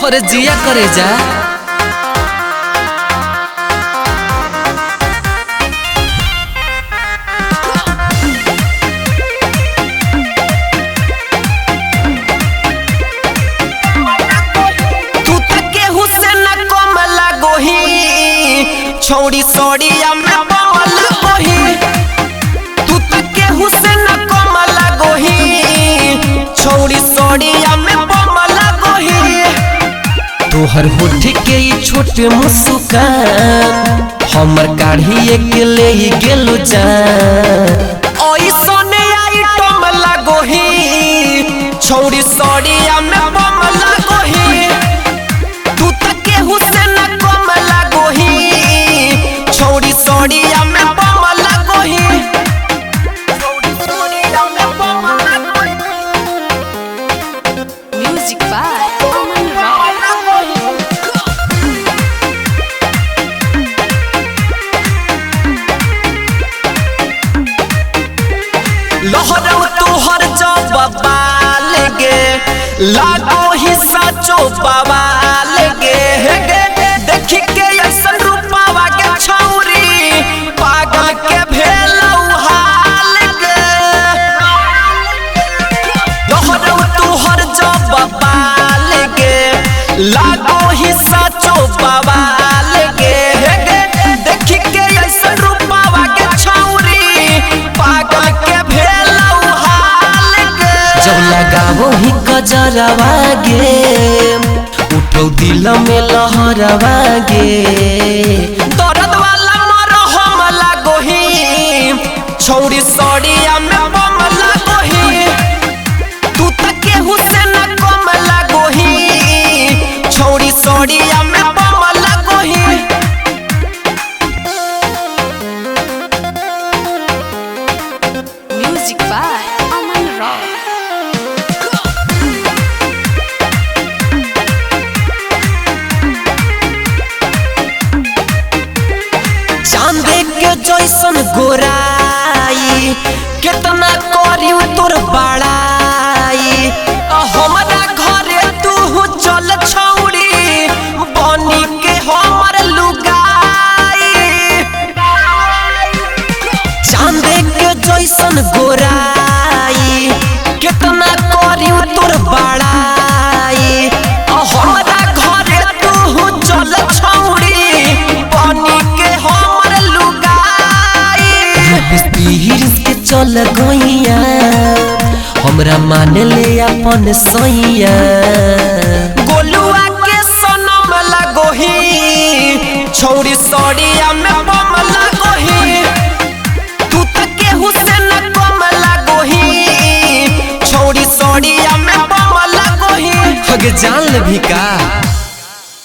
अरे जिया करे जा छोड़ी सोड़िया में बमल गोही तू तके हुसैन कमल गोही छोड़ी सोड़िया में बमल गोही तोहर होठ के छोट मुस्कान हमर काढ़ी के ले गेलु जान ओइसने आई टमल गोही छोड़ी सोड़िया में बमल गोही तू तके हुसैन कमल गोही छोड़ी सोड़िया में बमल गोही म्यूजिक बाय अमन रॉय लहरौ तोहर जब बाल गे लागो ही साचो बवाल गे देखी के ऐसन रूपावा के छौरी पागल के भेलौ हाल गे लहरौ तोहर जब बाल गे लागो ही साचो बवाल गे देखी के ऐसन रूपावा के छौरी पागल के भेलौ हाल गे जब लगावो ही गजरवा गे उठो दिल में लहरवा गे दर्द वाला मरहम लागोही छौरी सड़िया में बमल गोही तू तके हुसैन कमल गोही छौरी सड़िया में बमल गोही म्यूजिक बाय अमन रॉय चांदे के जैसन गोराई कितना करियो तोर बड़ाई हमरा घरे तू चल छौड़ी बनी के हमर लुगाई चांदे के जैसन गोराई कितना करियो तोर बड़ाई हमरा घरे तू चल छौड़ी बनी के हमर लुगाई के चल गइया हमरा मान ले अपन सैया गोलुआ के सनम लगोही छौरी सड़िया में बमल गोही तू तके हुसैन कमल गोही छौरी सड़िया में बमल गोही हगे जान ले भी का।